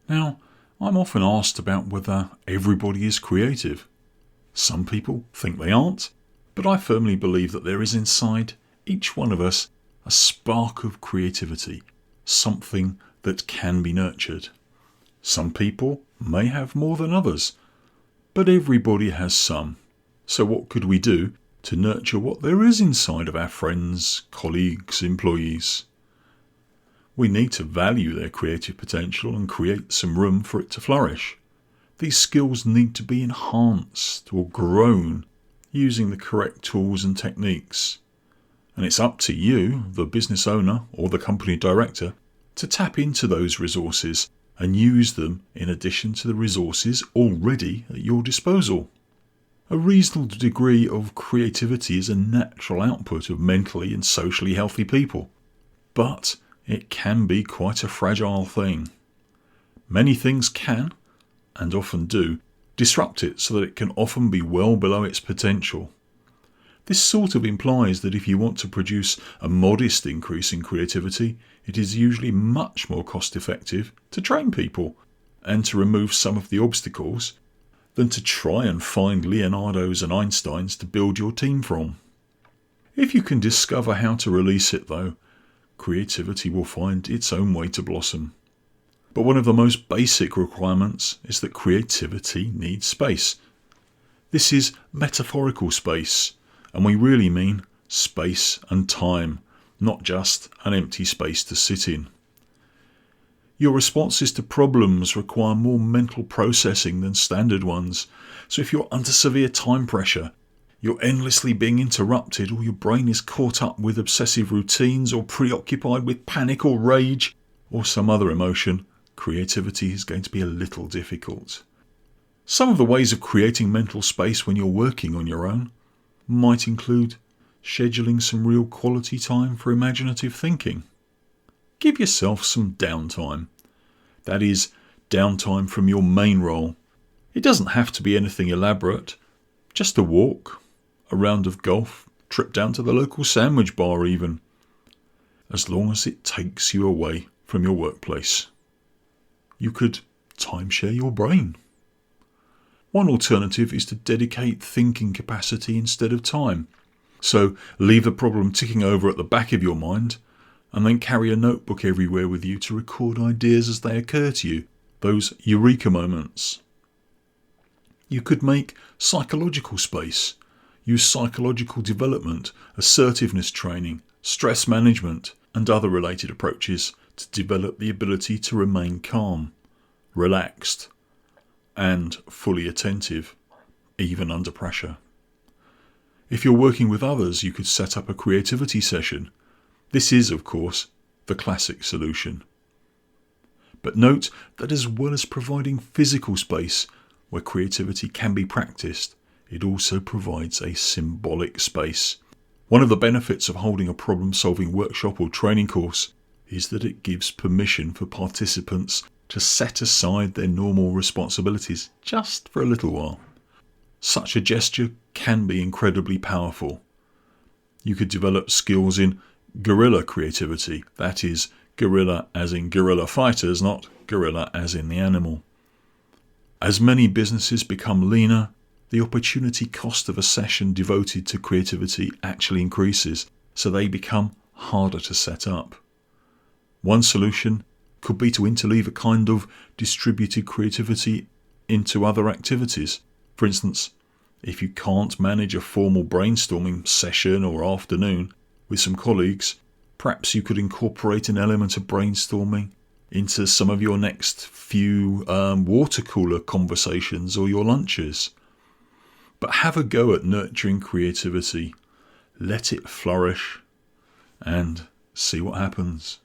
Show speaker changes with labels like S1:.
S1: Now, I'm often asked about whether everybody is creative. Some people think they aren't, but I firmly believe that there is inside each one of us a spark of creativity, something that can be nurtured. Some people may have more than others, but everybody has some. So what could we do to nurture what there is inside of our friends, colleagues, employees? We need to value their creative potential and create some room for it to flourish. These skills need to be enhanced or grown using the correct tools and techniques. And it's up to you, the business owner or the company director, to tap into those resources and use them in addition to the resources already at your disposal. A reasonable degree of creativity is a natural output of mentally and socially healthy people, but it can be quite a fragile thing. Many things can, and often do, disrupt it so that it can often be well below its potential. This sort of implies that if you want to produce a modest increase in creativity, it is usually much more cost effective to train people and to remove some of the obstacles than to try and find Leonardos and Einsteins to build your team from. If you can discover how to release it though, creativity will find its own way to blossom. But one of the most basic requirements is that creativity needs space. This is metaphorical space, and we really mean space and time, not just an empty space to sit in. Your responses to problems require more mental processing than standard ones. So if you're under severe time pressure, you're endlessly being interrupted, or your brain is caught up with obsessive routines or preoccupied with panic or rage or some other emotion, creativity is going to be a little difficult. Some of the ways of creating mental space when you're working on your own might include scheduling some real quality time for imaginative thinking. Give yourself some downtime. That is, downtime from your main role. It doesn't have to be anything elaborate. Just a walk, a round of golf, trip down to the local sandwich bar even. As long as it takes you away from your workplace. You could timeshare your brain. One alternative is to dedicate thinking capacity instead of time. So leave the problem ticking over at the back of your mind and then carry a notebook everywhere with you to record ideas as they occur to you, those eureka moments. You could make psychological space, use psychological development, assertiveness training, stress management and other related approaches to develop the ability to remain calm, relaxed and fully attentive, even under pressure. If you're working with others, you could set up a creativity session. This is, of course, the classic solution. But note that as well as providing physical space where creativity can be practiced, it also provides a symbolic space. One of the benefits of holding a problem-solving workshop or training course is that it gives permission for participants to set aside their normal responsibilities just for a little while. Such a gesture can be incredibly powerful. You could develop skills in guerrilla creativity, that is, guerrilla as in guerrilla fighters, not gorilla as in the animal. As many businesses become leaner, the opportunity cost of a session devoted to creativity actually increases, so they become harder to set up. One solution could be to interleave a kind of distributed creativity into other activities. For instance, if you can't manage a formal brainstorming session or afternoon with some colleagues, perhaps you could incorporate an element of brainstorming into some of your next few water cooler conversations or your lunches. But have a go at nurturing creativity. Let it flourish and see what happens.